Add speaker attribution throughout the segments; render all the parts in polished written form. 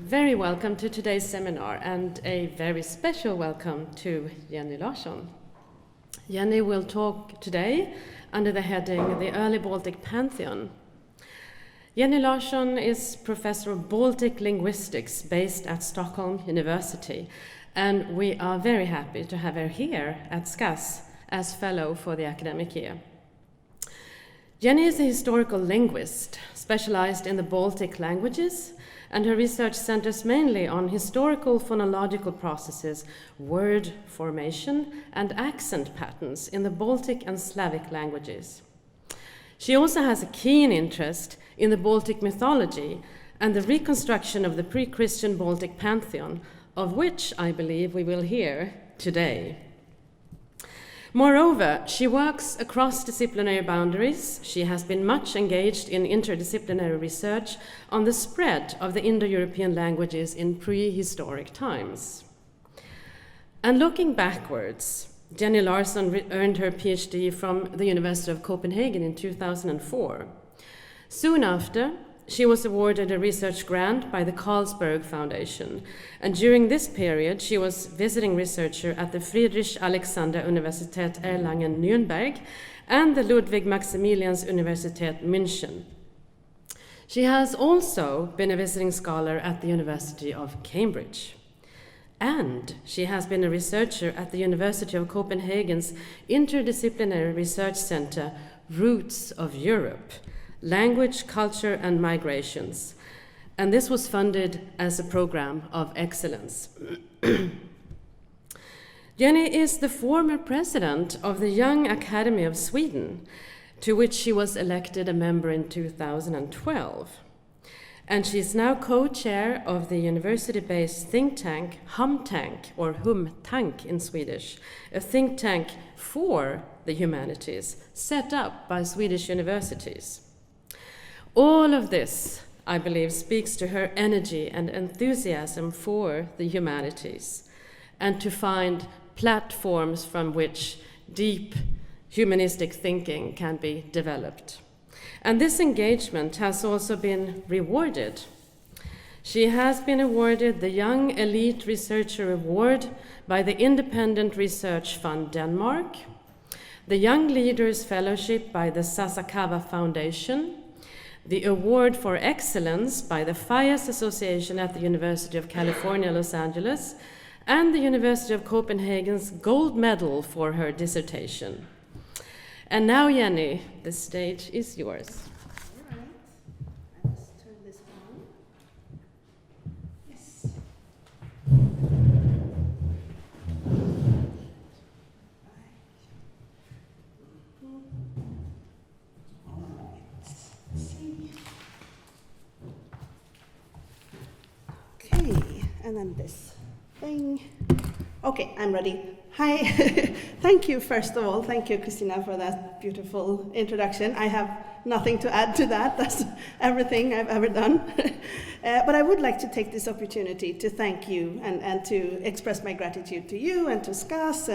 Speaker 1: very welcome to today's seminar, and a very special welcome to Jenny Larsson. Jenny will talk today under the heading The Early Baltic Pantheon. Jenny Larsson is Professor of Baltic Linguistics based at Stockholm University, and we are very happy to have her here at Scas as fellow for the academic year. Jenny is a historical linguist specialized in the Baltic languages, and her research centers mainly on historical phonological processes, word formation, and accent patterns in the Baltic and Slavic languages. She also has a keen interest in the Baltic mythology and the reconstruction of the pre-Christian Baltic Pantheon, of which I believe we will hear today. Moreover, she works across disciplinary boundaries. She has been much engaged in interdisciplinary research on the spread of the Indo-European languages in prehistoric times. And looking backwards, Jenny Larsson earned her PhD from the University of Copenhagen in 2004. Soon after, she was awarded a research grant by the Carlsberg Foundation, and during this period she was visiting researcher at the Friedrich-Alexander-Universität Erlangen-Nürnberg and the Ludwig-Maximilians-Universität München. She has also been a visiting scholar at the University of Cambridge. And she has been a researcher at the University of Copenhagen's Interdisciplinary Research Center, Roots of Europe, Language, Culture and Migrations, and this was funded as a program of excellence. Jenny is the former president of the Young Academy of Sweden, to which she was elected a member in 2012. And she is now co-chair of the university-based think tank HumTank, or HumTank in Swedish, a think tank for the humanities set up by Swedish universities. All of this, I believe, speaks to her energy and enthusiasm for the humanities and to find platforms from which deep humanistic thinking can be developed. And this engagement has also been rewarded. She has been awarded the Young Elite Researcher Award by the Independent Research Fund Denmark, the Young Leaders Fellowship by the Sasakawa Foundation, the Award for Excellence by the FIAS Association at the University of California, Los Angeles, and the University of Copenhagen's Gold Medal for her dissertation. And now, Jenny, the stage is yours.
Speaker 2: All right. Let's turn this on. Yes. Okay, and then this thing. Okay, I'm ready. Hi, thank you first of all. Thank you, Christina, for that beautiful introduction. I have nothing to add to that. That's everything I've ever done. But I would like to take this opportunity to thank you and to express my gratitude to you and to Scas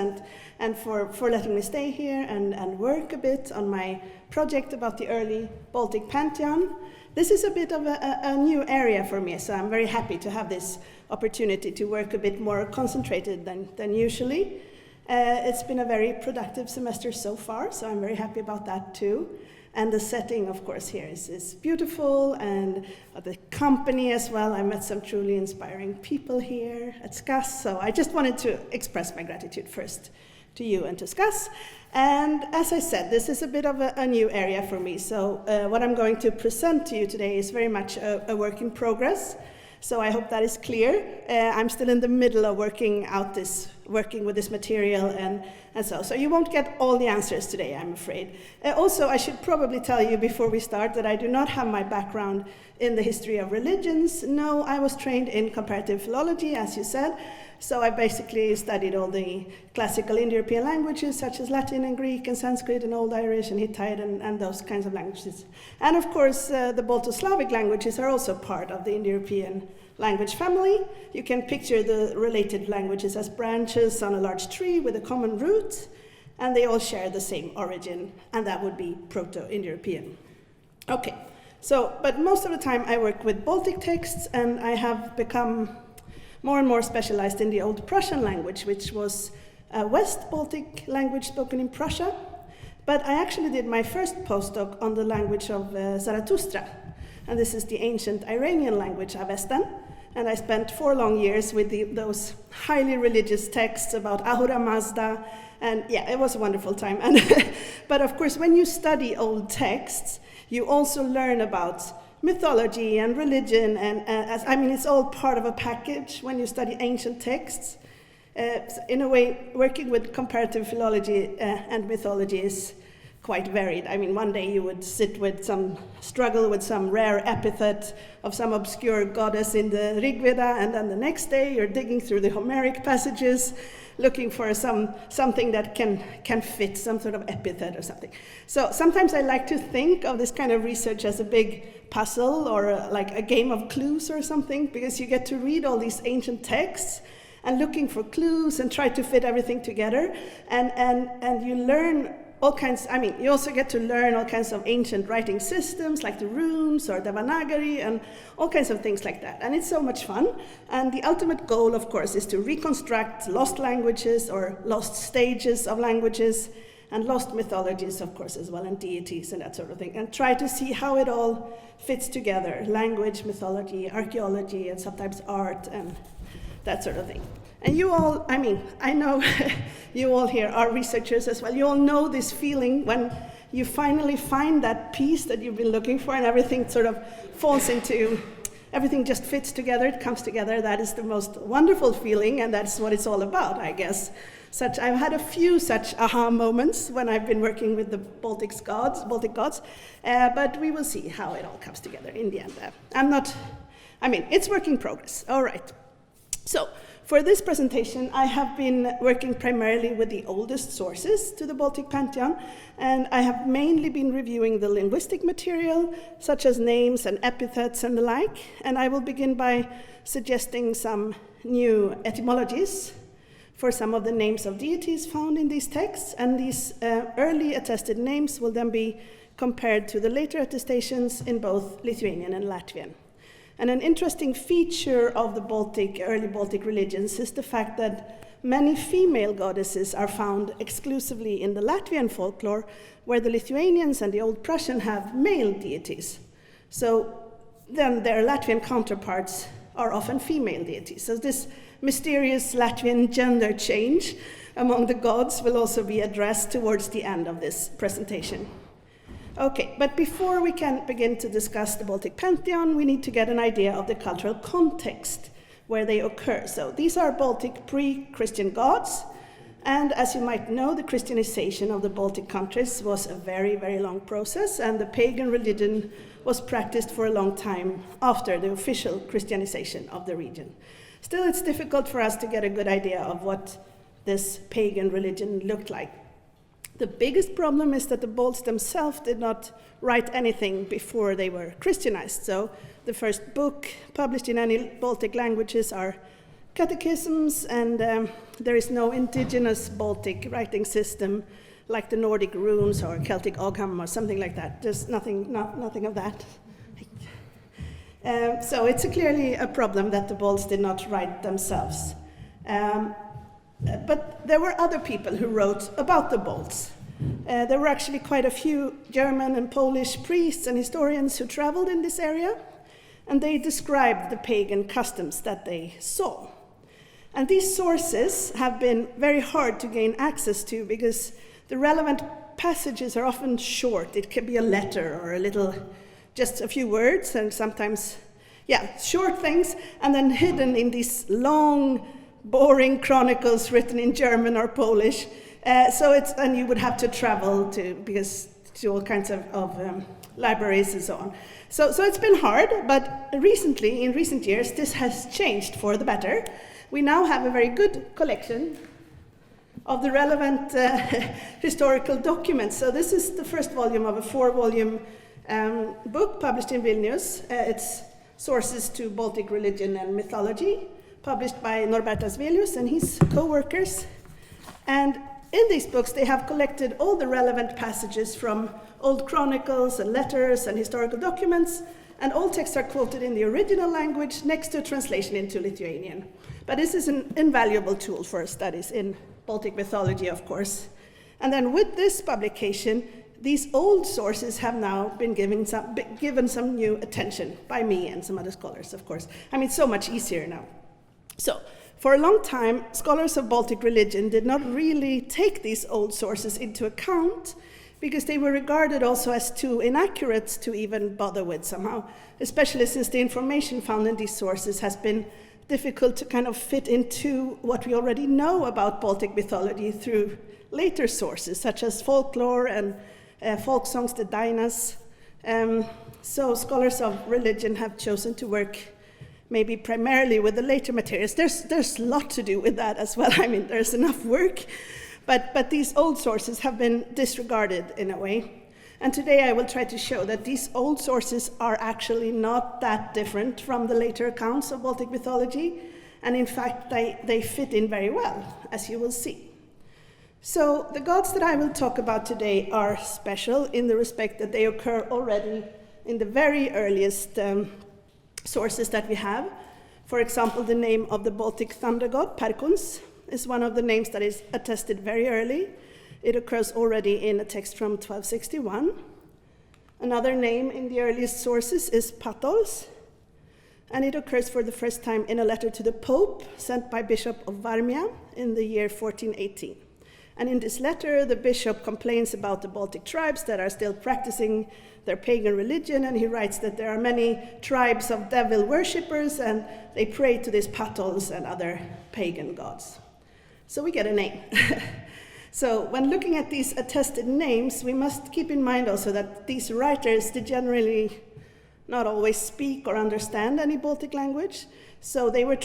Speaker 2: and for letting me stay here and work a bit on my project about the early Baltic Pantheon. This is a bit of a new area for me, so I'm very happy to have this opportunity to work a bit more concentrated than usually. It's been a very productive semester so far, so I'm very happy about that too. And the setting, of course, here is beautiful, and the company as well. I met some truly inspiring people here at Scas, so I just wanted to express my gratitude first to you and to Scas. And as I said, this is a bit of a new area for me, so what I'm going to present to you today is very much a work in progress. So I hope that is clear. I'm still in the middle of working with this material, and so you won't get all the answers today, I'm afraid. Also, I should probably tell you before we start that I do not have my background in the history of religions. No, I was trained in comparative philology, as you said. So I basically studied all the classical Indo-European languages, such as Latin and Greek and Sanskrit and Old Irish and Hittite and those kinds of languages. And of course, the Balto-Slavic languages are also part of the Indo-European language family. You can picture the related languages as branches on a large tree with a common root, and they all share the same origin, and that would be Proto-Indo-European. Okay, But most of the time I work with Baltic texts, and I have become more and more specialized in the Old Prussian language, which was a West Baltic language spoken in Prussia. But I actually did my first postdoc on the language of Zarathustra, and this is the ancient Iranian language, Avestan. And I spent 4 long years with those highly religious texts about Ahura Mazda, and yeah, it was a wonderful time. But of course, when you study old texts, you also learn about mythology and religion, and it's all part of a package when you study ancient texts. In a way, working with comparative philology and mythology is quite varied. I mean, one day you would struggle with some rare epithet of some obscure goddess in the Rig Veda, and then the next day you're digging through the Homeric passages, looking for something that can fit some sort of epithet or something. So sometimes I like to think of this kind of research as a big puzzle or like a game of clues or something, because you get to read all these ancient texts and looking for clues and try to fit everything together, and you learn all kinds. I mean, you also get to learn all kinds of ancient writing systems like the runes or Devanagari and all kinds of things like that. And it's so much fun. And the ultimate goal, of course, is to reconstruct lost languages or lost stages of languages and lost mythologies, of course, as well, and deities and that sort of thing, and try to see how it all fits together: language, mythology, archaeology, and sometimes art and that sort of thing. And you all, I mean, I know you all here are researchers as well. You all know this feeling when you finally find that piece that you've been looking for and everything sort of falls into, everything just fits together, it comes together. That is the most wonderful feeling, and that's what it's all about, I guess. I've had a few such aha moments when I've been working with the Baltic gods, but we will see how it all comes together in the end. It's work in progress. All right. So, for this presentation, I have been working primarily with the oldest sources to the Baltic Pantheon, and I have mainly been reviewing the linguistic material, such as names and epithets and the like, and I will begin by suggesting some new etymologies for some of the names of deities found in these texts, and these early attested names will then be compared to the later attestations in both Lithuanian and Latvian. And an interesting feature of the early Baltic religions is the fact that many female goddesses are found exclusively in the Latvian folklore, where the Lithuanians and the Old Prussian have male deities. So then their Latvian counterparts are often female deities. So this mysterious Latvian gender change among the gods will also be addressed towards the end of this presentation. Okay, but before we can begin to discuss the Baltic Pantheon, we need to get an idea of the cultural context where they occur. So these are Baltic pre-Christian gods, and as you might know, the Christianization of the Baltic countries was a very, very long process, and the pagan religion was practiced for a long time after the official Christianization of the region. Still, it's difficult for us to get a good idea of what this pagan religion looked like. The biggest problem is that the Balts themselves did not write anything before they were Christianized. So the first book published in any Baltic languages are catechisms, and there is no indigenous Baltic writing system like the Nordic runes or Celtic Ogham or something like that. There's nothing of that. So it's clearly a problem that the Balts did not write themselves. But there were other people who wrote about the Balts. There were actually quite a few German and Polish priests and historians who traveled in this area, and they described the pagan customs that they saw. And these sources have been very hard to gain access to because the relevant passages are often short. It can be a letter or just a few words, and sometimes, short things, and then hidden in these long, boring chronicles written in German or Polish. And you would have to travel to all kinds of libraries and so on. So it's been hard, but in recent years, this has changed for the better. We now have a very good collection of the relevant historical documents. So this is the first volume of a 4-volume book published in Vilnius. It's Sources to Baltic Religion and Mythology, published by Norbertas Velius and his co-workers. And In these books, they have collected all the relevant passages from old chronicles and letters and historical documents, and all texts are quoted in the original language next to a translation into Lithuanian. But this is an invaluable tool for studies in Baltic mythology, of course. And then with this publication, these old sources have now been given some new attention by me and some other scholars, of course. I mean, it's so much easier now. So, for a long time, scholars of Baltic religion did not really take these old sources into account because they were regarded also as too inaccurate to even bother with somehow, especially since the information found in these sources has been difficult to kind of fit into what we already know about Baltic mythology through later sources, such as folklore and folk songs, the Dainas. So scholars of religion have chosen to work maybe primarily with the later materials. There's a lot to do with that as well. I mean, there's enough work, but these old sources have been disregarded in a way. And today I will try to show that these old sources are actually not that different from the later accounts of Baltic mythology, and in fact they fit in very well, as you will see. So the gods that I will talk about today are special in the respect that they occur already in the very earliest sources that we have. For example, the name of the Baltic thunder god, Perkuns, is one of the names that is attested very early. It occurs already in a text from 1261. Another name in the earliest sources is Patollus, and it occurs for the first time in a letter to the Pope sent by Bishop of Varmia in the year 1418. And in this letter, the bishop complains about the Baltic tribes that are still practicing their pagan religion, and he writes that there are many tribes of devil worshippers, and they pray to these Patollus and other pagan gods. So we get a name. So when looking at these attested names, we must keep in mind also that these writers, they generally not always speak or understand any Baltic language. So they were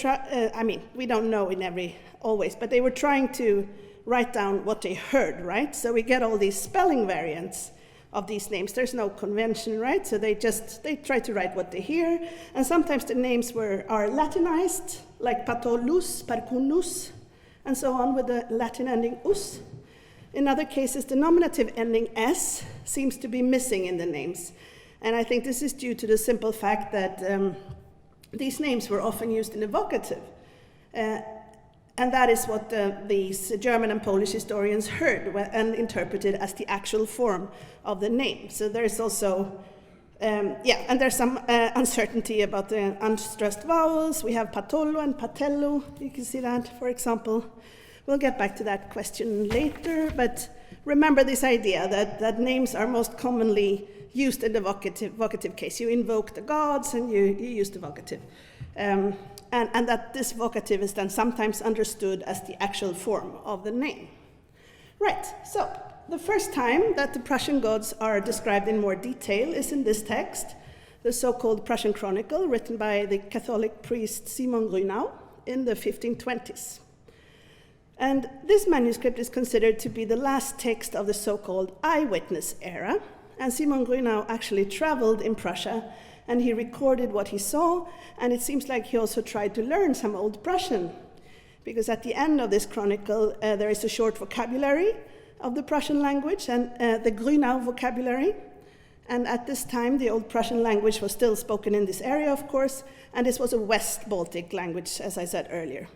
Speaker 2: we don't know in always, but they were trying to write down what they heard, right? So we get all these spelling variants of these names. There's no convention, right? So they try to write what they hear, and sometimes the names are Latinized, like Patollus, Perkunus, and so on, with the Latin ending us. In other cases, the nominative ending s seems to be missing in the names, and I think this is due to the simple fact that these names were often used in the vocative. And that is what these German and Polish historians heard and interpreted as the actual form of the name. So there's also, and there's some uncertainty about the unstressed vowels. We have patollo and patello. You can see that, for example. We'll get back to that question later, but remember this idea that names are most commonly used in the vocative case. You invoke the gods and you use the vocative. And that this vocative is then sometimes understood as the actual form of the name. Right, so the first time that the Prussian gods are described in more detail is in this text, the so-called Prussian chronicle, written by the Catholic priest Simon Grünau in the 1520s. And this manuscript is considered to be the last text of the so-called eyewitness era, and Simon Grünau actually traveled in Prussia, and he recorded what he saw, and it seems like he also tried to learn some Old Prussian, because at the end of this chronicle, there is a short vocabulary of the Prussian language, and the Grünau vocabulary. And at this time, the Old Prussian language was still spoken in this area, of course, and this was a West Baltic language, as I said earlier.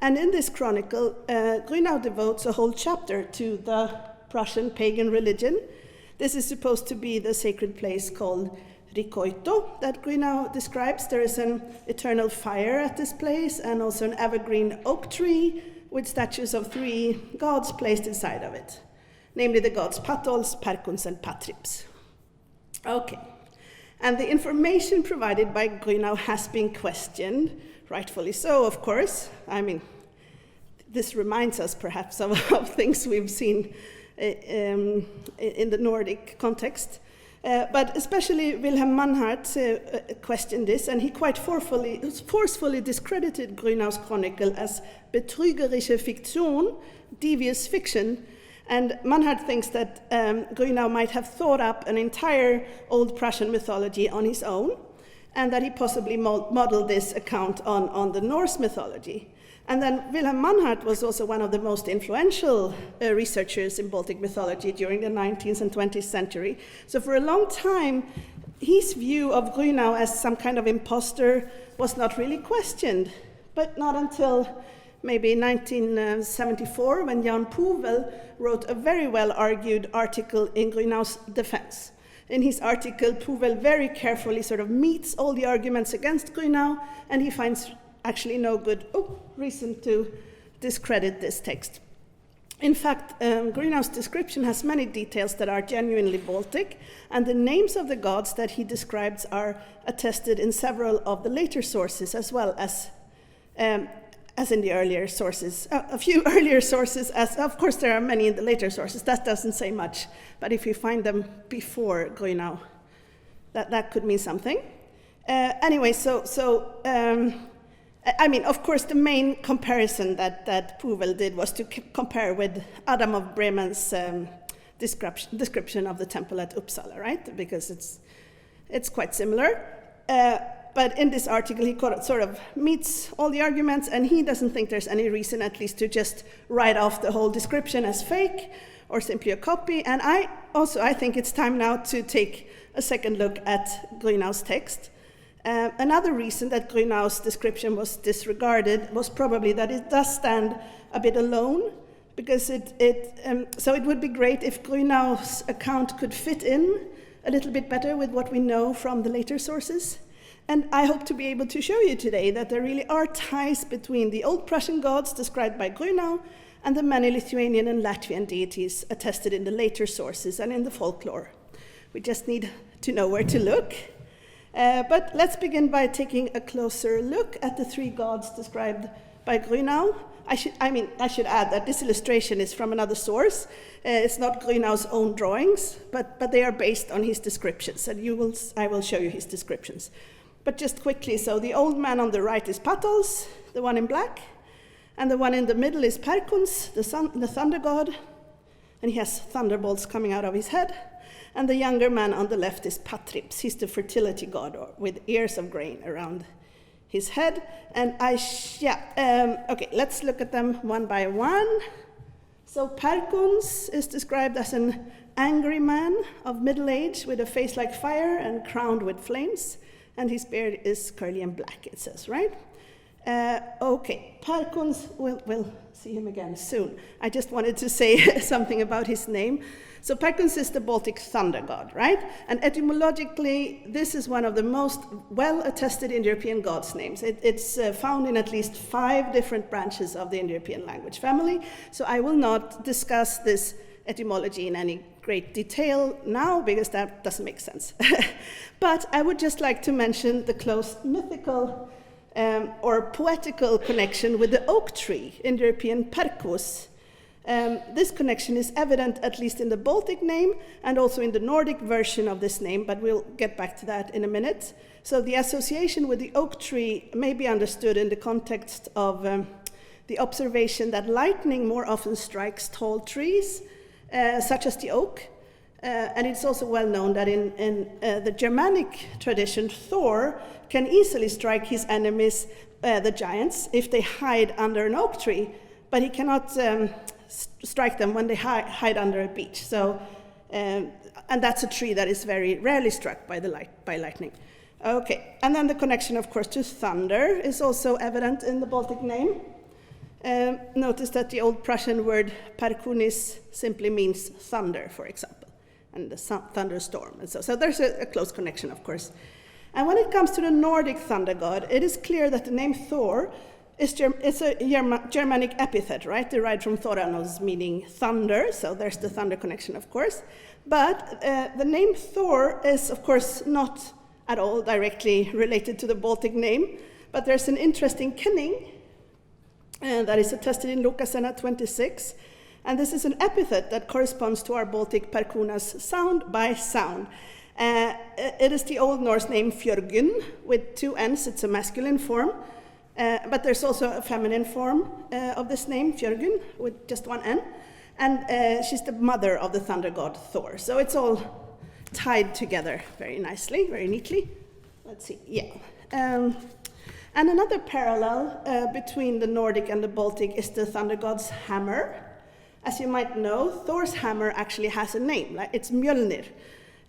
Speaker 2: And in this chronicle, Grünau devotes a whole chapter to the Prussian pagan religion. This is supposed to be the sacred place called Rikoito that Grünau describes. There is an eternal fire at this place, and also an evergreen oak tree with statues of 3 gods placed inside of it, namely the gods Patollus, Perkuns, and Potrimpus. Okay, and the information provided by Grünau has been questioned, rightfully so, of course. I mean, this reminds us perhaps of things we've seen in the Nordic context. But especially Wilhelm Mannhardt questioned this, and he quite forcefully discredited Grünau's chronicle as betrügerische Fiktion, devious fiction. And Mannhardt thinks that Grünau might have thought up an entire Old Prussian mythology on his own, and that he possibly modeled this account on the Norse mythology. And then Wilhelm Mannhardt was also one of the most influential researchers in Baltic mythology during the 19th and 20th century. So for a long time, his view of Grünau as some kind of imposter was not really questioned, but not until maybe 1974, when Jan Povel wrote a very well-argued article in Grünau's defense. In his article, Povel very carefully sort of meets all the arguments against Grünau, and he finds actually no good reason to discredit this text. In fact, Grünau's description has many details that are genuinely Baltic, and the names of the gods that he describes are attested in several of the later sources, as well as in the earlier sources. A few earlier sources, as of course there are many in the later sources, that doesn't say much, but if you find them before Grünau, that could mean something. Anyway, I mean, of course, the main comparison that Povel did was to compare with Adam of Bremen's description of the temple at Uppsala, right? Because it's quite similar. But in this article, he sort of meets all the arguments, and he doesn't think there's any reason, at least, to just write off the whole description as fake or simply a copy. And I think it's time now to take a second look at Grünau's text. Another reason that Grünau's description was disregarded was probably that it does stand a bit alone, because so it would be great if Grünau's account could fit in a little bit better with what we know from the later sources. And I hope to be able to show you today that there really are ties between the Old Prussian gods described by Grünau and the many Lithuanian and Latvian deities attested in the later sources and in the folklore. We just need to know where to look. But let's begin by taking a closer look at the three gods described by Grünau. I should add that this illustration is from another source. It's not Grünau's own drawings, but they are based on his descriptions, and I will show you his descriptions. But just quickly, so the old man on the right is Patollus, the one in black, and the one in the middle is Perkunas, the thunder god, and he has thunderbolts coming out of his head. And the younger man on the left is Potrimpus. He's the fertility god, with ears of grain around his head. And okay, let's look at them one by one. So Perkunas is described as an angry man of middle age with a face like fire and crowned with flames. And his beard is curly and black, it says, right? Okay, Perkunas, we'll see him again soon. I just wanted to say something about his name. So Perkunas is the Baltic thunder god, right? And etymologically, this is one of the most well-attested Indo-European gods' names. It's found in at least 5 different branches of the Indo-European language family. So I will not discuss this etymology in any great detail now, because that doesn't make sense. But I would just like to mention the close mythical or poetical connection with the oak tree, Indo-European perkus. This connection is evident at least in the Baltic name and also in the Nordic version of this name, but we'll get back to that in a minute. So the association with the oak tree may be understood in the context of the observation that lightning more often strikes tall trees, such as the oak. And it's also well known that in the Germanic tradition, Thor can easily strike his enemies, the giants, if they hide under an oak tree, but he cannot strike them when they hide under a beech. So, and that's a tree that is very rarely struck by lightning. Okay, and then the connection, of course, to thunder is also evident in the Baltic name. Notice that the Old Prussian word Perkunis simply means thunder, for example, and the thunderstorm. And so there's a close connection, of course. And when it comes to the Nordic thunder god, it is clear that the name Thor it's a Germanic epithet, right? Derived from Thoranos, meaning thunder. So there's the thunder connection, of course. But the name Thor is, of course, not at all directly related to the Baltic name. But there's an interesting kenning that is attested in Lucasena 26. And this is an epithet that corresponds to our Baltic Perkunas sound by sound. It is the Old Norse name Fjörgun with 2 N's. It's a masculine form. But there's also a feminine form of this name, Fjörgun, with just 1 N. And she's the mother of the thunder god Thor. So it's all tied together very nicely, very neatly. Let's see, yeah. And another parallel between the Nordic and the Baltic is the thunder god's hammer. As you might know, Thor's hammer actually has a name, like it's Mjolnir.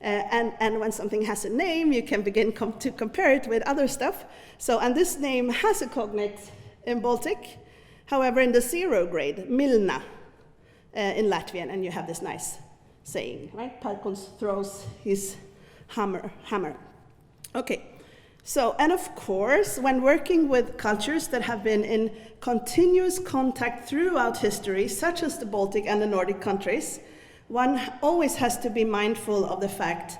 Speaker 2: And when something has a name, you can begin to compare it with other stuff. So, and this name has a cognate in Baltic. However, in the 0 grade, Milna in Latvian, and you have this nice saying, right? Perkunas throws his hammer. Okay, so, and of course, when working with cultures that have been in continuous contact throughout history, such as the Baltic and the Nordic countries, one always has to be mindful of the fact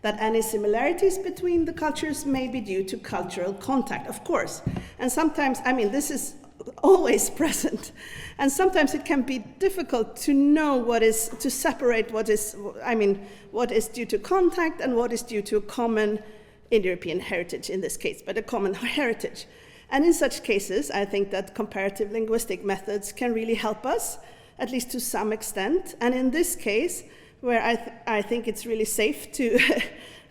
Speaker 2: that any similarities between the cultures may be due to cultural contact, of course. And sometimes, I mean, this is always present. And sometimes it can be difficult to know to separate what is due to contact and what is due to a common Indo-European heritage in this case, but a common heritage. And in such cases, I think that comparative linguistic methods can really help us, at least to some extent. And in this case, where I think it's really safe to,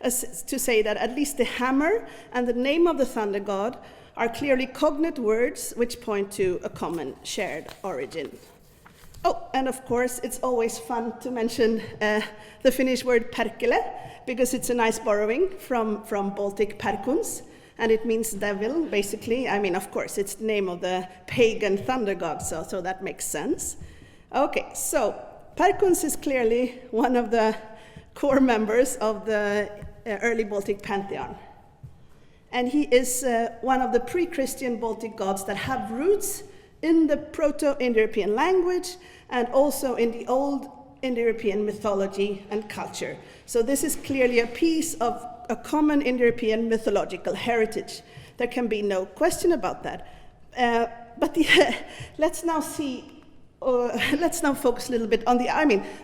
Speaker 2: to say that at least the hammer and the name of the thunder god are clearly cognate words which point to a common shared origin. Oh, and of course, it's always fun to mention the Finnish word perkele, because it's a nice borrowing from Baltic perkuns, and it means devil, basically. I mean, of course, it's the name of the pagan thunder god, so that makes sense. Okay, so Perkuns is clearly one of the core members of the early Baltic Pantheon. And he is one of the pre-Christian Baltic gods that have roots in the Proto-Indo-European language and also in the old Indo-European mythology and culture. So this is clearly a piece of a common Indo-European mythological heritage. There can be no question about that. Let's now focus a little bit on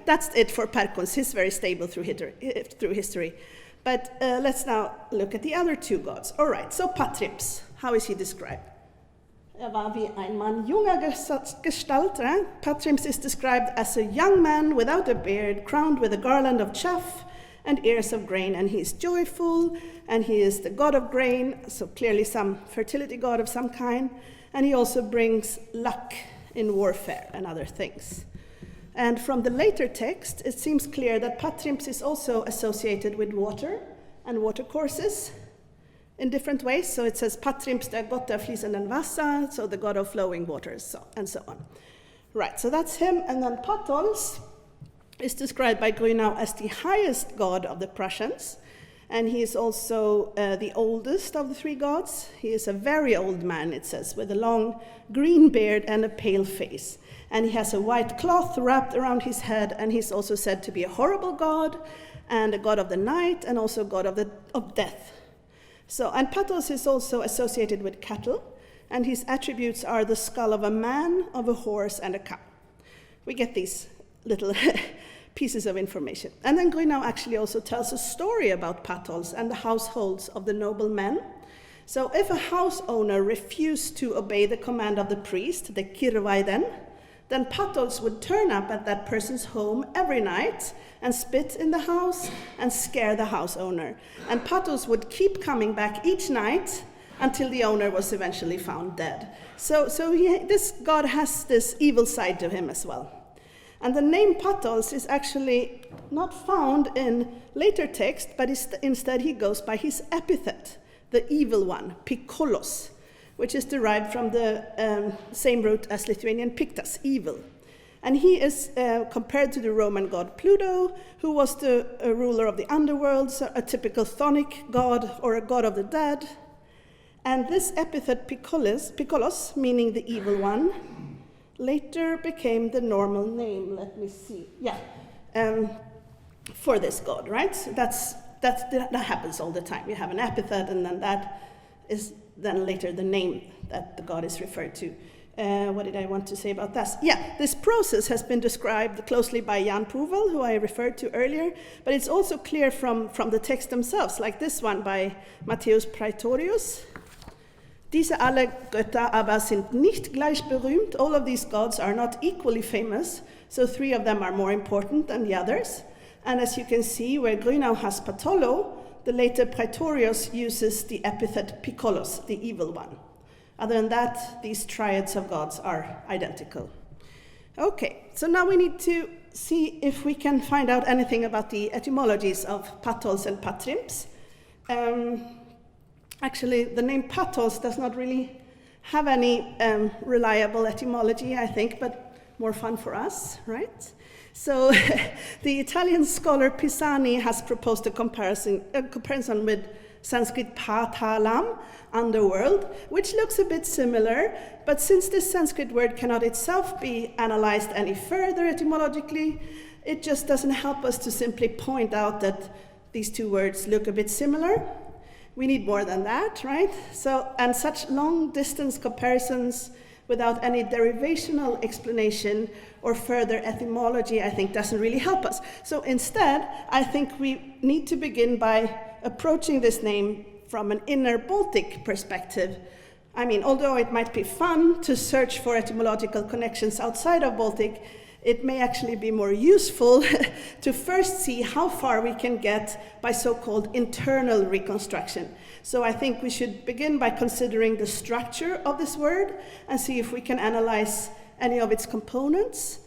Speaker 2: that's it for Perkuns. He's very stable through history. But let's now look at the other two gods. All right, so Potrimpus, how is he described? War wie ein Mann junger Gestalt. Potrimpus is described as a young man without a beard, crowned with a garland of chaff and ears of grain, and he is joyful, and he is the god of grain, so clearly some fertility god of some kind, and he also brings luck in warfare and other things. And from the later text, it seems clear that Potrimpus is also associated with water and watercourses in different ways. So it says Potrimpus der Gott der fließenden Wasser, so the god of flowing waters, and so on. Right, so that's him. And then Patollus is described by Grünau as the highest god of the Prussians. And he is also the oldest of the three gods. He is a very old man, it says, with a long green beard and a pale face. And he has a white cloth wrapped around his head, and he's also said to be a horrible god, and a god of the night, and also a god of death. So, and Patollus is also associated with cattle, and his attributes are the skull of a man, of a horse, and a cow. We get these little pieces of information. And then Grünau actually also tells a story about Patollus and the households of the noble men. So if a house owner refused to obey the command of the priest, the kirvaiden, then Patollus would turn up at that person's home every night and spit in the house and scare the house owner. And Patollus would keep coming back each night until the owner was eventually found dead. So this god has this evil side to him as well. And the name Patollus is actually not found in later text, but instead he goes by his epithet, the evil one, Pikolos, which is derived from the same root as Lithuanian Pictus, evil. And he is compared to the Roman god Pluto, who was the ruler of the underworld, so a typical chthonic god or a god of the dead. And this epithet Pikolos, meaning the evil one, later became the normal name, let me see, for this god, right? So that happens all the time. You have an epithet, and then that is then later the name that the god is referred to. What did I want to say about this? Yeah, this process has been described closely by Jan Puvel, who I referred to earlier, but it's also clear from the text themselves, like this one by Matthäus Praetorius. Diese alle Götter aber sind nicht gleich berühmt. All of these gods are not equally famous, so three of them are more important than the others. And as you can see, where Grünau has Patollo, the later Praetorius uses the epithet Pikolos, the evil one. Other than that, these triads of gods are identical. Okay, so now we need to see if we can find out anything about the etymologies of Patollus and Potrimpus. Actually, the name Patollus does not really have any reliable etymology, I think, but more fun for us, right? So the Italian scholar Pisani has proposed a comparison with Sanskrit patalam, underworld, which looks a bit similar, but since this Sanskrit word cannot itself be analyzed any further etymologically, it just doesn't help us to simply point out that these two words look a bit similar. We need more than that, right? So, and such long-distance comparisons without any derivational explanation or further etymology, I think, doesn't really help us. So instead, I think we need to begin by approaching this name from an inner Baltic perspective. I mean, although it might be fun to search for etymological connections outside of Baltic, it may actually be more useful to first see how far we can get by so-called internal reconstruction. So I think we should begin by considering the structure of this word and see if we can analyze any of its components.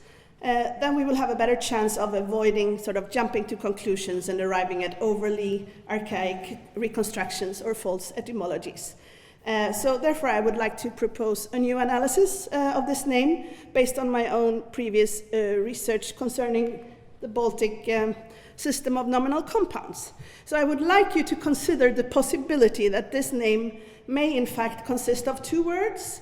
Speaker 2: Then we will have a better chance of avoiding sort of jumping to conclusions and arriving at overly archaic reconstructions or false etymologies. So therefore, I would like to propose a new analysis of this name based on my own previous research concerning the Baltic system of nominal compounds. So I would like you to consider the possibility that this name may in fact consist of two words,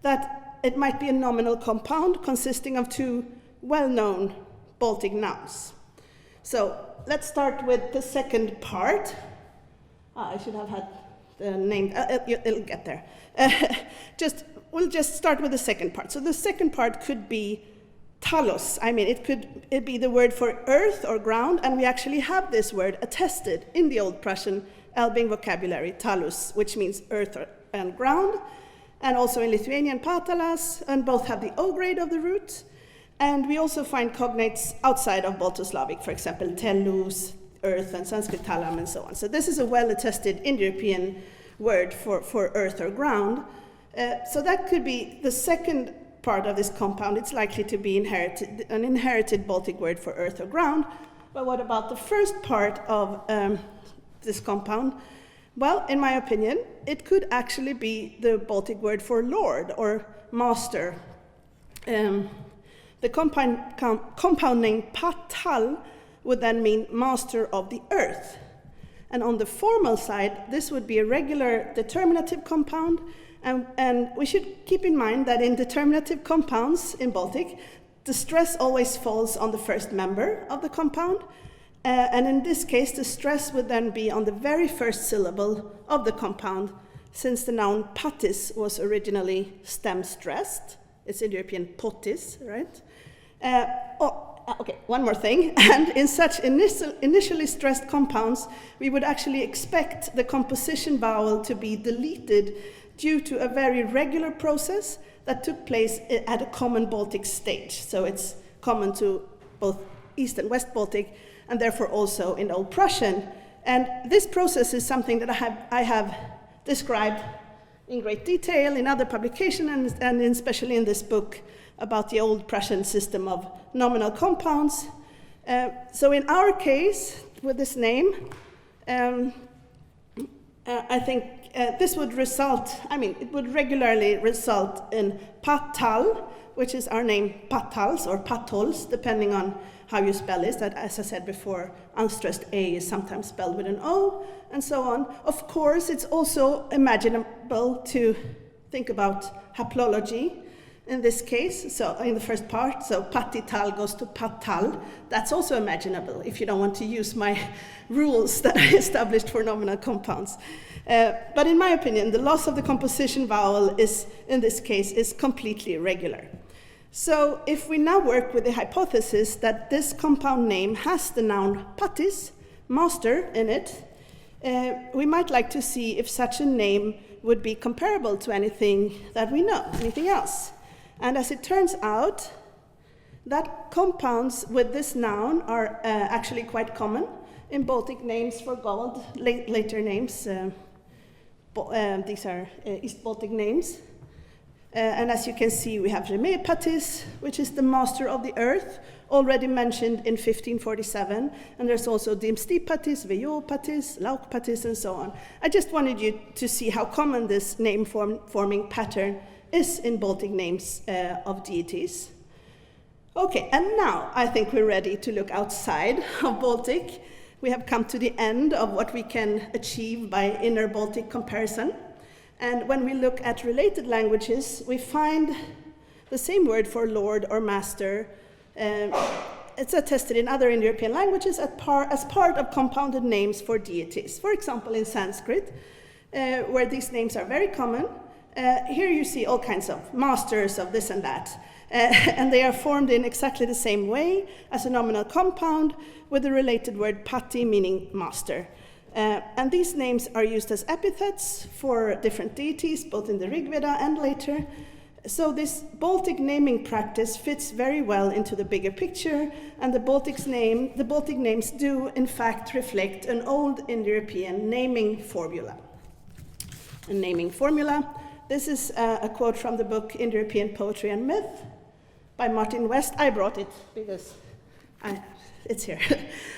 Speaker 2: that it might be a nominal compound consisting of two well-known Baltic nouns. So let's start with the second part. I should have had the name, it'll get there. We'll just start with the second part. So the second part could be talos. I mean, it'd be the word for earth or ground, and we actually have this word attested in the Old Prussian Elbing vocabulary, talus, which means earth and ground, and also in Lithuanian patalas, and both have the O grade of the root. And we also find cognates outside of Balto-Slavic, for example, tellus, earth, and Sanskrit talam, and so on. So this is a well-attested Indo-European word for earth or ground. So that could be the second part of this compound. It's likely to be an inherited Baltic word for earth or ground. But what about the first part of this compound? Well, in my opinion, it could actually be the Baltic word for lord or master. The compound name patal would then mean master of the earth. And on the formal side, this would be a regular determinative compound, and we should keep in mind that in determinative compounds in Baltic, the stress always falls on the first member of the compound, and in this case, the stress would then be on the very first syllable of the compound, since the noun patis was originally stem-stressed. It's Indo-European potis, right? Okay, one more thing. And in such initially stressed compounds, we would actually expect the composition vowel to be deleted due to a very regular process that took place at a common Baltic stage. So it's common to both East and West Baltic, and therefore also in Old Prussian. And this process is something that I have described in great detail in other publications, and especially in this book about the Old Prussian system of nominal compounds. So in our case, with this name, I think this would result, it would regularly result in patal, which is our name patals or patols, depending on how you spell it. That, as I said before, unstressed A is sometimes spelled with an O, and so on. Of course, it's also imaginable to think about haplology in this case, so in the first part, so patital goes to patal. That's also imaginable if you don't want to use my rules that I established for nominal compounds. But in my opinion, the loss of the composition vowel in this case, is completely irregular. So if we now work with the hypothesis that this compound name has the noun patis, master, in it, we might like to see if such a name would be comparable to anything that we know, anything else. And as it turns out, that compounds with this noun are actually quite common in Baltic names for gold, later names, these are East Baltic names. And as you can see, we have Patis, which is the master of the earth, already mentioned in 1547. And there's also Patis, Patis, Patis, and so on. I just wanted you to see how common this name forming pattern is in Baltic names of deities. Okay, and now I think we're ready to look outside of Baltic. We have come to the end of what we can achieve by inner Baltic comparison. And when we look at related languages, we find the same word for lord or master. It's attested in other Indo-European languages as part of compounded names for deities. For example, in Sanskrit, where these names are very common, here you see all kinds of masters of this and that. And they are formed in exactly the same way as a nominal compound with the related word pati, meaning master. And these names are used as epithets for different deities, both in the Rig Veda and later. So this Baltic naming practice fits very well into the bigger picture, and the Baltic names do, in fact, reflect an old Indo-European naming formula. A naming formula. This is a quote from the book Indo-European Poetry and Myth by Martin West. I brought it because it's here.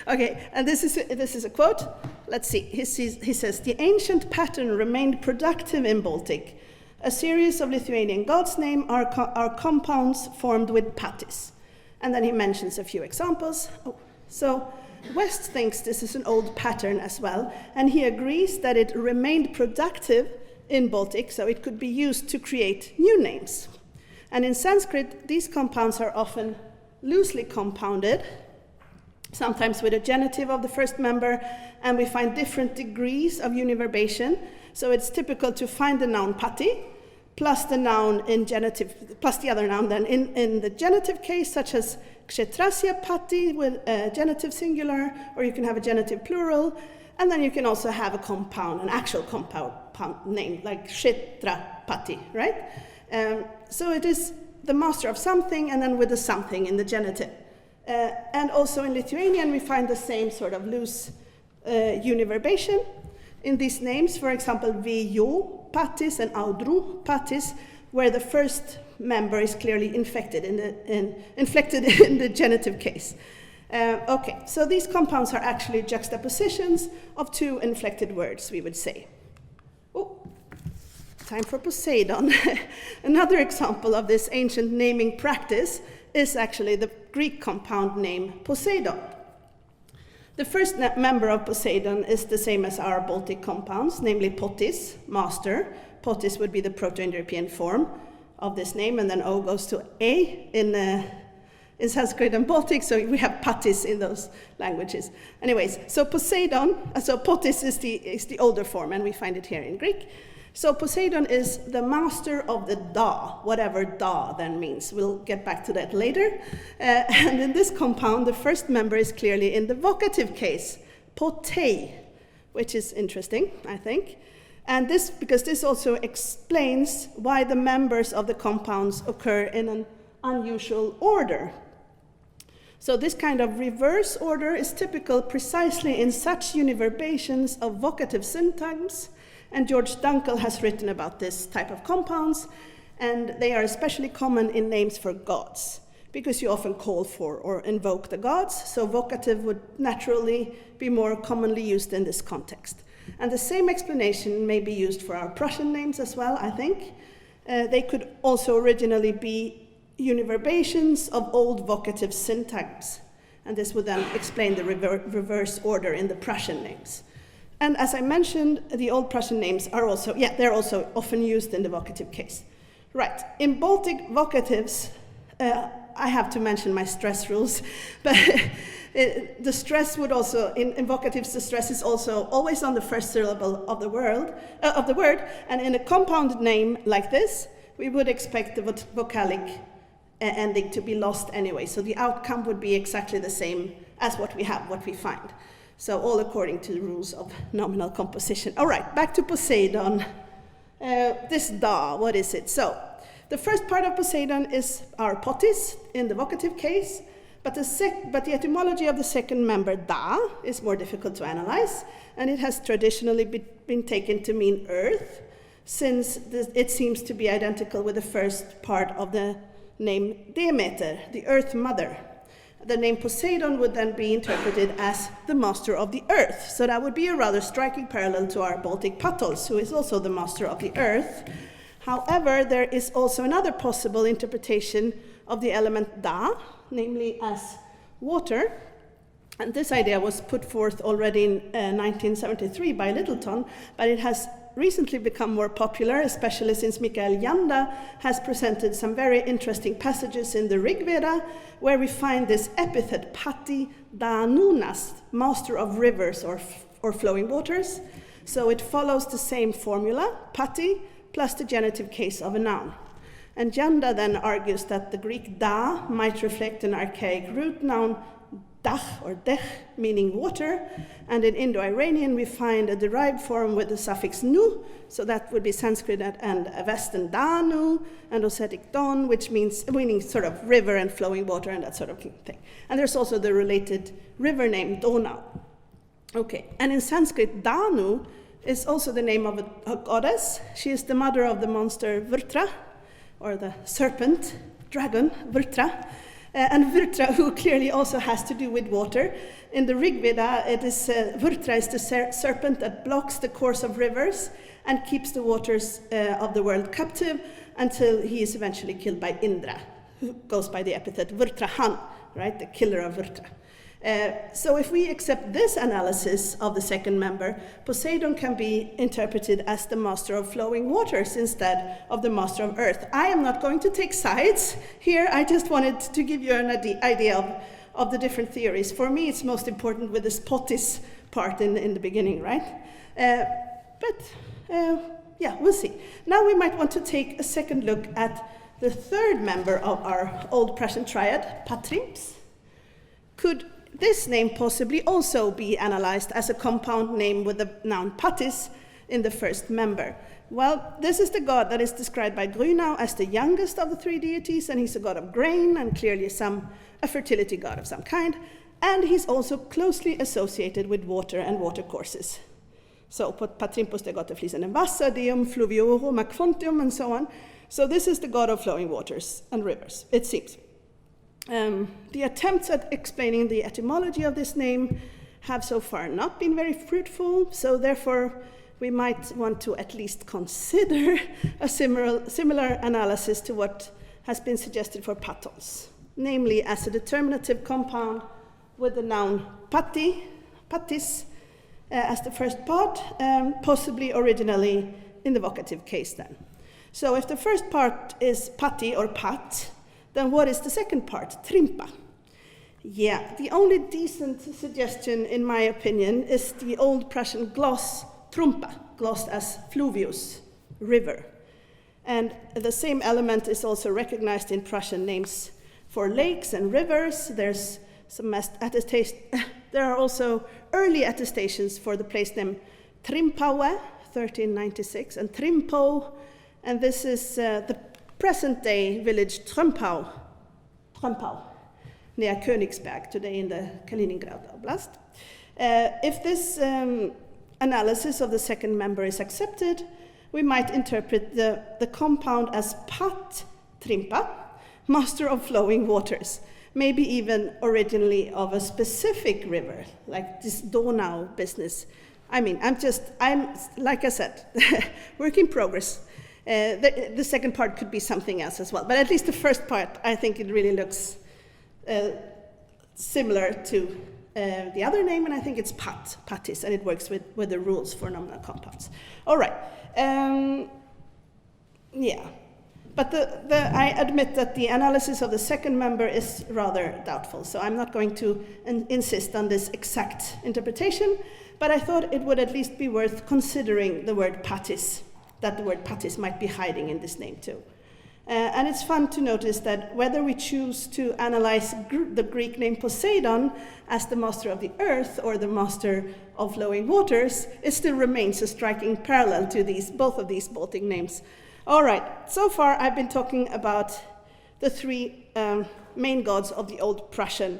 Speaker 2: Okay, and this is a quote. Let's see. He says, "The ancient pattern remained productive in Baltic. A series of Lithuanian gods' names are compounds formed with patis." And then he mentions a few examples. So West thinks this is an old pattern as well, and he agrees that it remained productive in Baltic, so it could be used to create new names. And in Sanskrit, these compounds are often loosely compounded, sometimes with a genitive of the first member, and we find different degrees of univerbation. So it's typical to find the noun pati, plus the noun in genitive, plus the other noun then in the genitive case, such as kshetrasya pati with a genitive singular, or you can have a genitive plural, and then you can also have a compound, an actual compound name, like kshetra pati, right? So it is the master of something, and then with the something in the genitive. And also in Lithuanian, we find the same sort of loose univerbation in these names. For example, Vjo patis and Audru patis, where the first member is clearly inflected in the genitive case. Okay, so these compounds are actually juxtapositions of two inflected words, we would say. Oh, time for Poseidon. Another example of this ancient naming practice is actually the Greek compound name Poseidon. The first member of Poseidon is the same as our Baltic compounds, namely potis, master. Potis would be the Proto-Indo-European form of this name, and then O goes to A in Sanskrit and Baltic, so we have patis in those languages. Anyways, so Poseidon, so potis is the older form, and we find it here in Greek. So Poseidon is the master of the da, whatever da then means. We'll get back to that later. And in this compound, the first member is clearly in the vocative case, potei, which is interesting, I think. And this, because this also explains why the members of the compounds occur in an unusual order. So this kind of reverse order is typical precisely in such univerbations of vocative syntax. And George Dunkel has written about this type of compounds, and they are especially common in names for gods, because you often call for or invoke the gods, so vocative would naturally be more commonly used in this context. And the same explanation may be used for our Prussian names as well, I think. They could also originally be univerbations of old vocative syntax, and this would then explain the reverse order in the Prussian names. And as I mentioned, the old Prussian names are also, they're also often used in the vocative case. Right, in Baltic vocatives, I have to mention my stress rules, but the stress would also, in vocatives, the stress is also always on the first syllable of the word, and in a compound name like this, we would expect the vocalic ending to be lost anyway, so the outcome would be exactly the same as what we find. So all according to the rules of nominal composition. All right, back to Poseidon. This da, what is it? So the first part of Poseidon is our potis in the vocative case, But the etymology of the second member, da, is more difficult to analyze, and it has traditionally been taken to mean earth, since it seems to be identical with the first part of the name Demeter, the earth mother. The name Poseidon would then be interpreted as the master of the earth. So that would be a rather striking parallel to our Baltic Patollus, who is also the master of the earth. However, there is also another possible interpretation of the element da, namely as water. And this idea was put forth already in 1973 by Littleton, but it has recently become more popular, especially since Mikael Janda has presented some very interesting passages in the Rig Veda, where we find this epithet, Pati Danunas, master of rivers or flowing waters. So it follows the same formula, Pati, plus the genitive case of a noun. And Janda then argues that the Greek da might reflect an archaic root noun, dach or dech, meaning water, and in Indo-Iranian we find a derived form with the suffix nu, so that would be Sanskrit and Western danu, and Ossetic don, which meaning sort of river and flowing water and that sort of thing. And there's also the related river name Donau. Okay, and in Sanskrit, Danu is also the name of a goddess. She is the mother of the monster Vrtra, or the serpent, dragon, Vrtra. And Vrtra, who clearly also has to do with water. In the Rig Veda, it is Vrtra is the serpent that blocks the course of rivers and keeps the waters of the world captive until he is eventually killed by Indra, who goes by the epithet Vrtrahan, right, the killer of Vrtra. So if we accept this analysis of the second member, Poseidon can be interpreted as the master of flowing waters instead of the master of earth. I am not going to take sides here. I just wanted to give you an idea of the different theories. For me, it's most important with this potis part in the beginning, right? Yeah, we'll see. Now we might want to take a second look at the third member of our Old Prussian triad, Potrimpus. Could this name possibly also be analyzed as a compound name with the noun patis in the first member? Well, this is the god that is described by Grünau as the youngest of the three deities, and he's a god of grain and clearly a fertility god of some kind, and he's also closely associated with water and water courses. So Potrimpus, the god of Fließenden and Wasser, Deum, Fluviorum, Aquantium, and so on. So this is the god of flowing waters and rivers, it seems. The attempts at explaining the etymology of this name have so far not been very fruitful, so therefore we might want to at least consider a similar analysis to what has been suggested for Patollus, namely as a determinative compound with the noun patis, as the first part, possibly originally in the vocative case then. So if the first part is pati or pat, then what is the second part, trimpa? Yeah, the only decent suggestion, in my opinion, is the Old Prussian gloss, trumpa, glossed as fluvius, river. And the same element is also recognized in Prussian names for lakes and rivers. There's some there are also early attestations for the place name Trimpaue, 1396, and Trimpo, and this is the present-day village Trümpau, near Königsberg, today in the Kaliningrad Oblast. If this analysis of the second member is accepted, we might interpret the compound as Pat Trimpa, master of flowing waters, maybe even originally of a specific river, like this Donau business. I mean, I'm like I said, work in progress. The second part could be something else as well, but at least the first part, I think it really looks similar to the other name, and I think it's patis, and it works with the rules for nominal compounds. All right, yeah, but I admit that the analysis of the second member is rather doubtful, so I'm not going to insist on this exact interpretation, but I thought it would at least be worth considering the word patis, that the word patis might be hiding in this name too. And it's fun to notice that whether we choose to analyze the Greek name Poseidon as the master of the earth or the master of flowing waters, it still remains a striking parallel to both of these Baltic names. All right, so far I've been talking about the three main gods of the old Prussian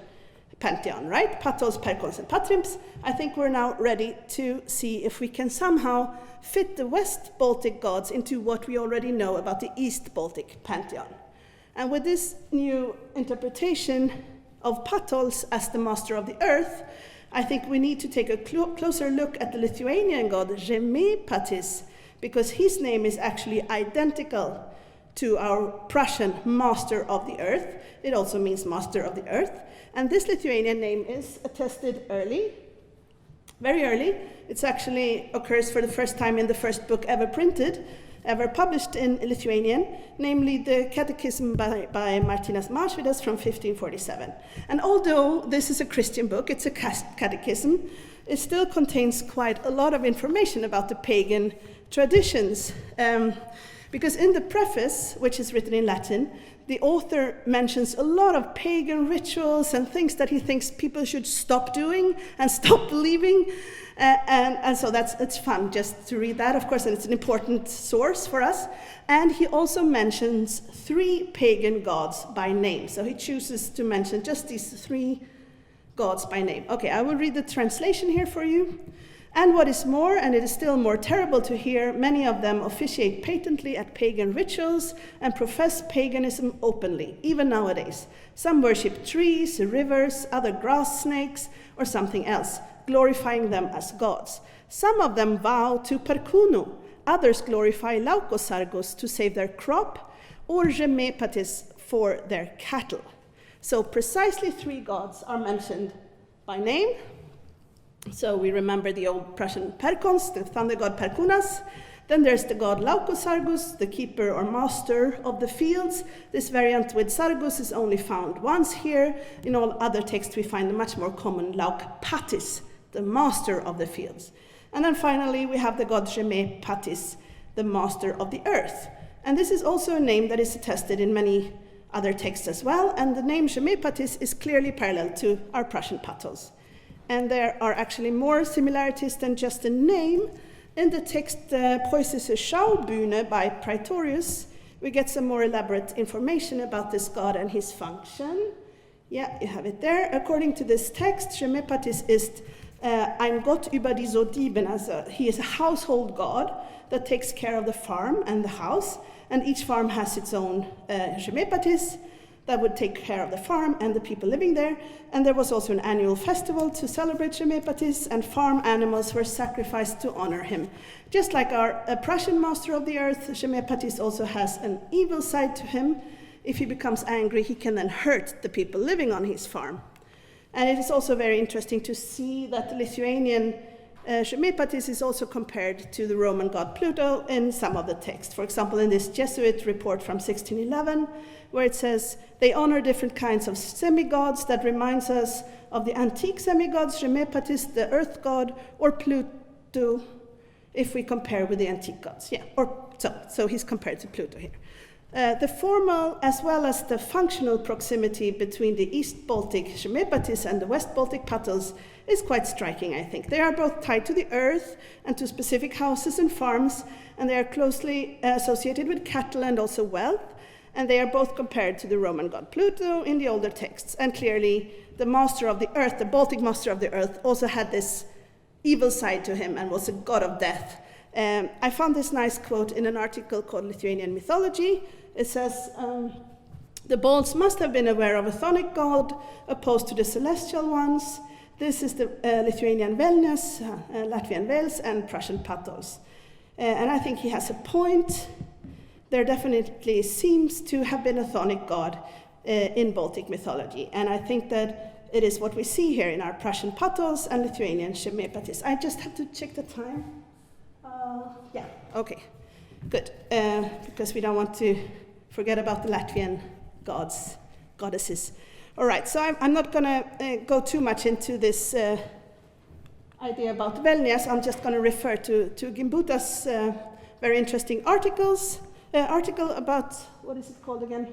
Speaker 2: Pantheon, right? Patollus, Perkunas and Potrimpus. I think we're now ready to see if we can somehow fit the West Baltic gods into what we already know about the East Baltic Pantheon. And with this new interpretation of Patollus as the master of the earth, I think we need to take a closer look at the Lithuanian god Žemėpatis, because his name is actually identical to our Prussian master of the earth. It also means master of the earth. And this Lithuanian name is attested early, very early. It actually occurs for the first time in the first book ever printed, ever published in Lithuanian, namely the Catechism by Martynas Mažvydas from 1547. And although this is a Christian book, it's a catechism, it still contains quite a lot of information about the pagan traditions. Because in the preface, which is written in Latin, the author mentions a lot of pagan rituals and things that he thinks people should stop doing and stop believing. And so it's fun just to read that, of course, and it's an important source for us. And he also mentions 3 pagan gods by name. So he chooses to mention just these 3 gods by name. Okay, I will read the translation here for you. And what is more, and it is still more terrible to hear, many of them officiate patently at pagan rituals and profess paganism openly, even nowadays. Some worship trees, rivers, other grass snakes, or something else, glorifying them as gods. Some of them vow to Perkunu, others glorify Laukosargus to save their crop, or Žemėpatis for their cattle. So precisely 3 gods are mentioned by name. So we remember the old Prussian Perkons, the thunder god Perkunas. Then there's the god Laukosargus, the keeper or master of the fields. This variant with Sargus is only found once here. In all other texts we find the much more common Laukpatis, the master of the fields. And then finally we have the god Žemėpatis, the master of the earth. And this is also a name that is attested in many other texts as well. And the name Žemėpatis is clearly parallel to our Prussian Patollus. And there are actually more similarities than just a name. In the text Preußische Schaubühne by Praetorius, we get some more elaborate information about this god and his function. Yeah, you have it there. According to this text, Žemėpatis ist ein Gott über die Sodiben. He is a household god that takes care of the farm and the house, and each farm has its own Žemėpatis that would take care of the farm and the people living there. And there was also an annual festival to celebrate Žemėpatis, and farm animals were sacrificed to honor him. Just like our Prussian master of the earth, Žemėpatis also has an evil side to him. If he becomes angry, he can then hurt the people living on his farm. And it is also very interesting to see that the Lithuanian Žemėpatis is also compared to the Roman god Pluto in some of the texts. For example, in this Jesuit report from 1611, where it says, they honor different kinds of semi-gods that reminds us of the antique semi-gods, Žemėpatis, the earth god, or Pluto, if we compare with the antique gods. Yeah, so he's compared to Pluto here. The formal as well as the functional proximity between the East Baltic Žemėpatis and the West Baltic Patollus is quite striking, I think. They are both tied to the earth and to specific houses and farms, and they are closely associated with cattle and also wealth, and they are both compared to the Roman god Pluto in the older texts. And clearly, the master of the earth, the Baltic master of the earth, also had this evil side to him and was a god of death. I found this nice quote in an article called Lithuanian Mythology. It says, the Balts must have been aware of a chthonic god opposed to the celestial ones. This is the Lithuanian Velnias, Latvian Vels, and Prussian Patollus. And I think he has a point. There definitely seems to have been a chthonic god in Baltic mythology. And I think that it is what we see here in our Prussian Patollus and Lithuanian Žemėpatis. I just have to check the time. Yeah, okay, good. Because we don't want to forget about the Latvian gods, goddesses. All right, so I'm not going to go too much into this idea about Velnias. I'm just going to refer to Gimbuta's very interesting article about, what is it called again?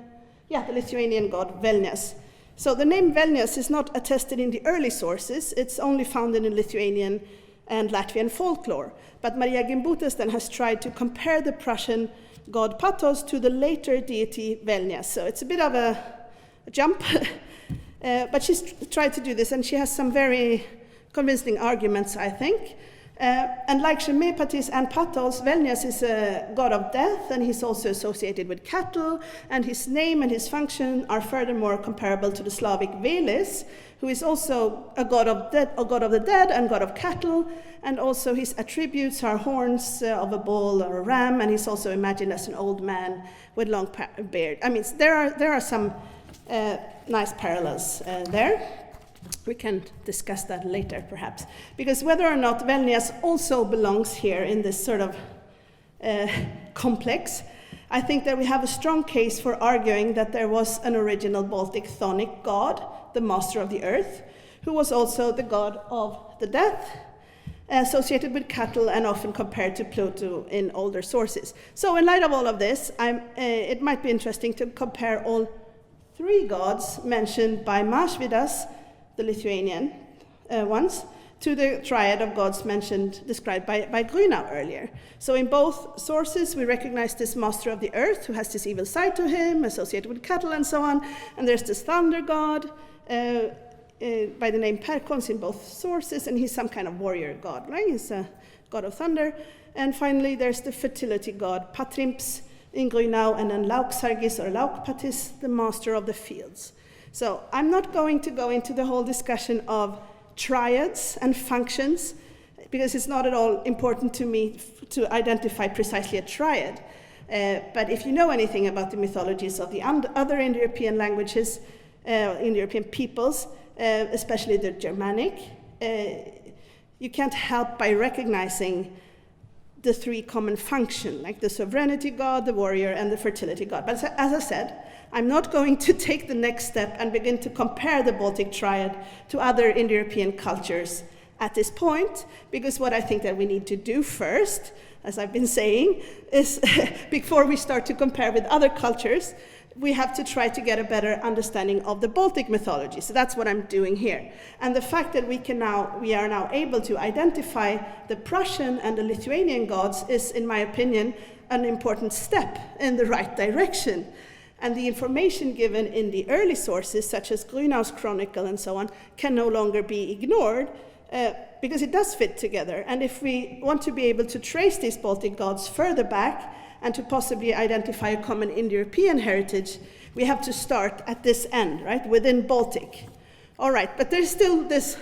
Speaker 2: Yeah, the Lithuanian god Velnias. So the name Velnias is not attested in the early sources. It's only found in the Lithuanian and Latvian folklore. But Maria Gimbutas then has tried to compare the Prussian god Patollus to the later deity Velnias. So it's a bit of a jump. But she's tried to do this, and she has some very convincing arguments, I think. And like Shemepatis and Patollus, Velnias is a god of death, and he's also associated with cattle, and his name and his function are furthermore comparable to the Slavic Velis, who is also a god of the dead and god of cattle, and also his attributes are horns of a bull or a ram, and he's also imagined as an old man with long beard. I mean, there are some nice parallels there. We can discuss that later, perhaps. Because whether or not Velnias also belongs here in this sort of complex, I think that we have a strong case for arguing that there was an original Baltic chthonic god, the master of the earth, who was also the god of the death, associated with cattle and often compared to Pluto in older sources. So in light of all of this, it might be interesting to compare all three gods mentioned by Mažvydas, the Lithuanian ones, to the triad of gods described by Grünau earlier. So in both sources, we recognize this master of the earth who has this evil side to him, associated with cattle and so on. And there's this thunder god by the name Perkunas in both sources, and he's some kind of warrior god, right? He's a god of thunder. And finally, there's the fertility god Potrimpus in Grünau, and then Lauksargis or Laukpatis, the master of the fields. So I'm not going to go into the whole discussion of triads and functions, because it's not at all important to me to identify precisely a triad. But if you know anything about the mythologies of the other Indo-European languages, Indo-European peoples, especially the Germanic, you can't help by recognizing the three common functions, like the sovereignty god, the warrior, and the fertility god. But as I said, I'm not going to take the next step and begin to compare the Baltic triad to other Indo-European cultures at this point, because what I think that we need to do first, as I've been saying, is before we start to compare with other cultures, we have to try to get a better understanding of the Baltic mythology. So that's what I'm doing here. And the fact that we are now able to identify the Prussian and the Lithuanian gods is, in my opinion, an important step in the right direction. And the information given in the early sources, such as Grünau's chronicle and so on, can no longer be ignored, because it does fit together. And if we want to be able to trace these Baltic gods further back and to possibly identify a common Indo-European heritage, we have to start at this end, right, within Baltic. All right, but there's still this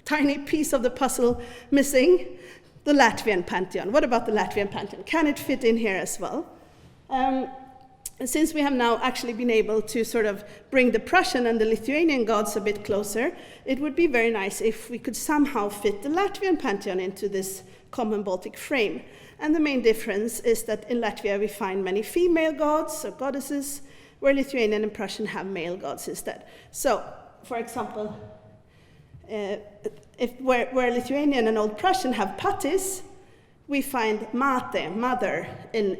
Speaker 2: tiny piece of the puzzle missing, the Latvian Pantheon. What about the Latvian Pantheon? Can it fit in here as well? Since we have now actually been able to sort of bring the Prussian and the Lithuanian gods a bit closer, it would be very nice if we could somehow fit the Latvian Pantheon into this common Baltic frame. And the main difference is that in Latvia we find many female gods or goddesses, where Lithuanian and Prussian have male gods instead. So, for example, where Lithuanian and Old Prussian have patis, we find mate, mother, in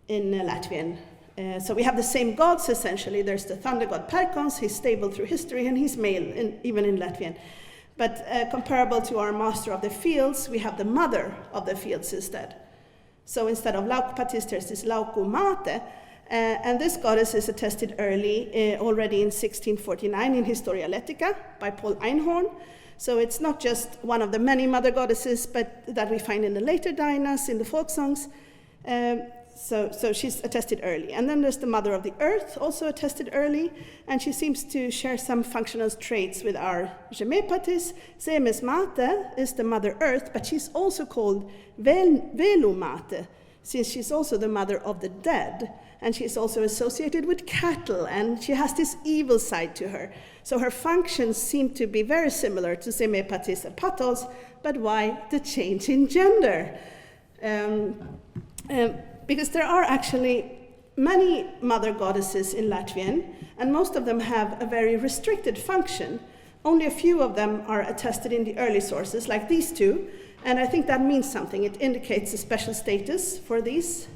Speaker 2: Latvian. So we have the same gods, essentially. There's the thunder god Perkunas, he's stable through history, and he's male, even in Latvian. But comparable to our master of the fields, we have the mother of the fields instead. So instead of Laukpatis, there's this Lauku Mate, and this goddess is attested early, already in 1649 in Historia Letica by Paul Einhorn. So it's not just one of the many mother goddesses, but that we find in the later Dinas, in the folk songs. So she's attested early. And then there's the mother of the earth, also attested early, and she seems to share some functional traits with our Shemepatis. Zemes Mate is the mother earth, but she's also called Velu Mate, since she's also the mother of the dead, and she's also associated with cattle, and she has this evil side to her. So her functions seem to be very similar to Shemepatis and Patollus, but why the change in gender? Because there are actually many mother goddesses in Latvian, and most of them have a very restricted function. Only a few of them are attested in the early sources, like these two, and I think that means something. It indicates a special status for these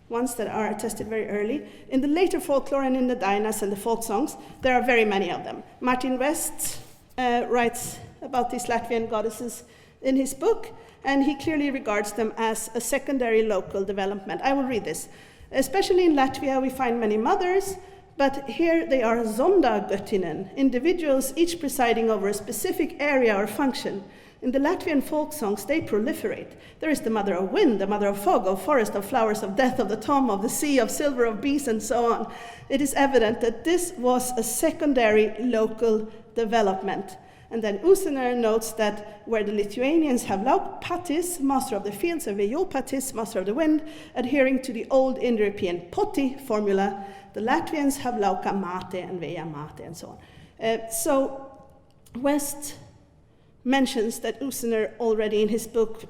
Speaker 2: ones that are attested very early. In the later folklore and in the Dinas and the folk songs, there are very many of them. Martin West writes about these Latvian goddesses in his book, and he clearly regards them as a secondary local development. I will read this. Especially in Latvia, we find many mothers, But here they are Sondergöttinnen, individuals each presiding over a specific area or function. In the Latvian folk songs, they proliferate. There is the mother of wind, the mother of fog, of forest, of flowers, of death, of the tom, of the sea, of silver, of bees, and so on. It is evident that this was a secondary local development. And then Usener notes that where the Lithuanians have laukpatis, master of the fields, and vejopatis, master of the wind, adhering to the old Indo-European poti formula, the Latvians have laukamate and vejamate and so on. So West mentions that Usener already in his book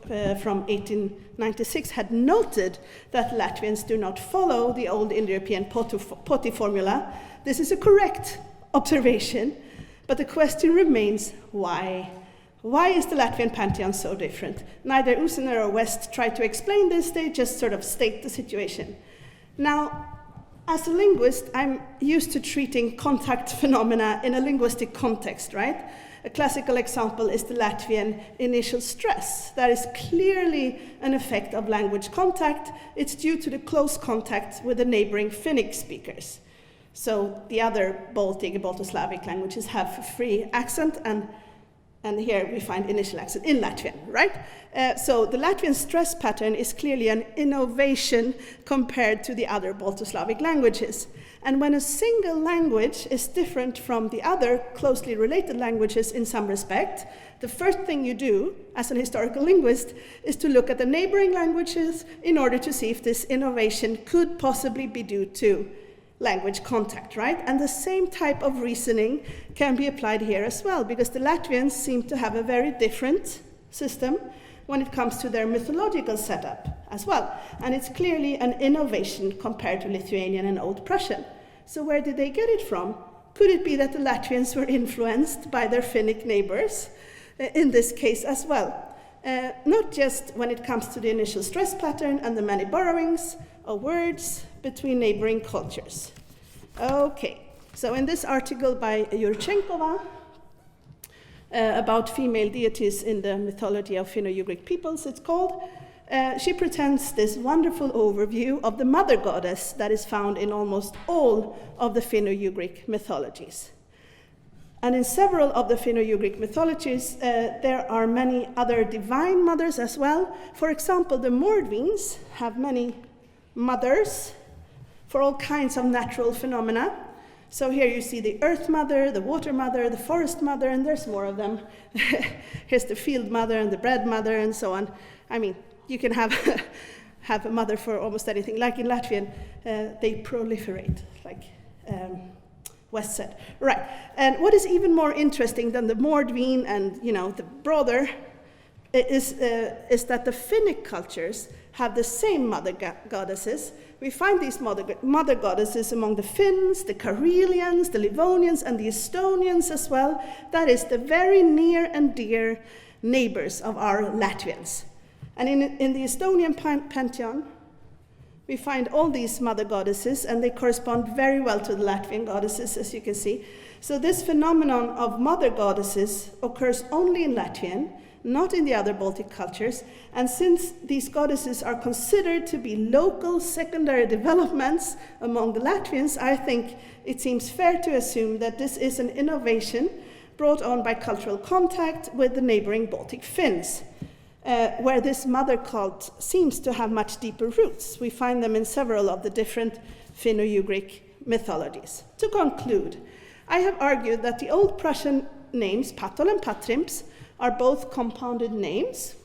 Speaker 2: from 1896 had noted that Latvians do not follow the old Indo-European poti formula. This is a correct observation, but the question remains, why? Why is the Latvian Pantheon so different? Neither Usener or West try to explain this, they just sort of state the situation. Now, as a linguist, I'm used to treating contact phenomena in a linguistic context, right? A classical example is the Latvian initial stress. That is clearly an effect of language contact. It's due to the close contact with the neighboring Finnic speakers. So the other Baltic, Balto-Slavic languages have a free accent, and here we find initial accent in Latvian, right? So the Latvian stress pattern is clearly an innovation compared to the other Balto-Slavic languages. And when a single language is different from the other closely related languages in some respect, the first thing you do as an historical linguist is to look at the neighboring languages in order to see if this innovation could possibly be due to language contact, right? And the same type of reasoning can be applied here as well, because the Latvians seem to have a very different system when it comes to their mythological setup as well. And it's clearly an innovation compared to Lithuanian and Old Prussian. So where did they get it from? Could it be that the Latvians were influenced by their Finnic neighbors in this case as well? Not just when it comes to the initial stress pattern and the many borrowings of words between neighboring cultures. Okay, so in this article by Yurchenkova about female deities in the mythology of Finno-Ugric peoples, it's called, she presents this wonderful overview of the mother goddess that is found in almost all of the Finno-Ugric mythologies. And in several of the Finno-Ugric mythologies, there are many other divine mothers as well. For example, the Mordvins have many mothers for all kinds of natural phenomena. So here you see the earth mother, the water mother, the forest mother, and there's more of them. Here's the field mother and the bread mother and so on. I mean, you can have a mother for almost anything. Like in Latvian, they proliferate, like West said. Right, and what is even more interesting than the Mordvin and, the brother is that the Finnic cultures have the same mother goddesses. We find these mother goddesses among the Finns, the Karelians, the Livonians, and the Estonians as well. That is, the very near and dear neighbors of our Latvians. And in the Estonian pantheon, we find all these mother goddesses, and they correspond very well to the Latvian goddesses, as you can see. So this phenomenon of mother goddesses occurs only in Latvian, not in the other Baltic cultures. And since these goddesses are considered to be local secondary developments among the Latvians, I think it seems fair to assume that this is an innovation brought on by cultural contact with the neighboring Baltic Finns, where this mother cult seems to have much deeper roots. We find them in several of the different Finno-Ugric mythologies. To conclude, I have argued that the Old Prussian names Patollus and Potrimpus are both compounded names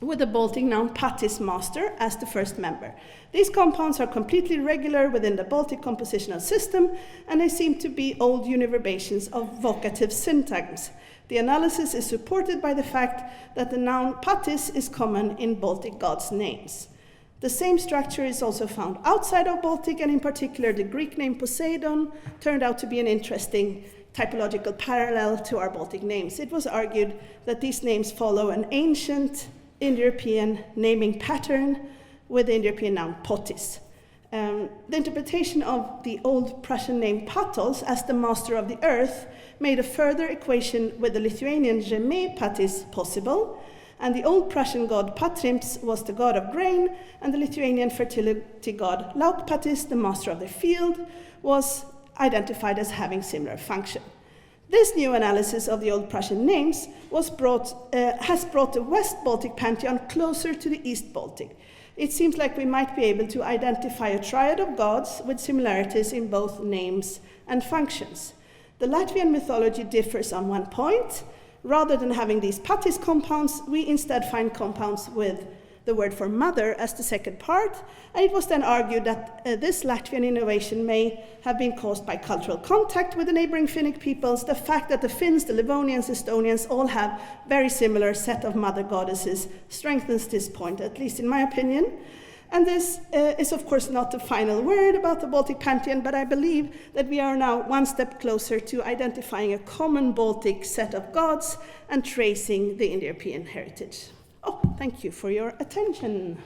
Speaker 2: with the Baltic noun patis, master, as the first member. These compounds are completely regular within the Baltic compositional system, and they seem to be old univerbations of vocative syntax. The analysis is supported by the fact that the noun patis is common in Baltic gods' names. The same structure is also found outside of Baltic, and in particular the Greek name Poseidon turned out to be an interesting typological parallel to our Baltic names. It was argued that these names follow an ancient Indo-European naming pattern with the Indo-European noun potis. The interpretation of the Old Prussian name Patollus as the master of the earth made a further equation with the Lithuanian Žemė patis possible, and the Old Prussian god Potrimpus was the god of grain, and the Lithuanian fertility god Laukpatis, the master of the field, was identified as having similar function. This new analysis of the Old Prussian names has brought the West Baltic Pantheon closer to the East Baltic. It seems like we might be able to identify a triad of gods with similarities in both names and functions. The Latvian mythology differs on one point. Rather than having these patis compounds, we instead find compounds with the word for mother as the second part, and it was then argued that this Latvian innovation may have been caused by cultural contact with the neighboring Finnic peoples. The fact that the Finns, the Livonians, Estonians all have very similar set of mother goddesses strengthens this point, at least in my opinion. And this is of course not the final word about the Baltic Pantheon, but I believe that we are now one step closer to identifying a common Baltic set of gods and tracing the Indo-European heritage. Oh, thank you for your attention.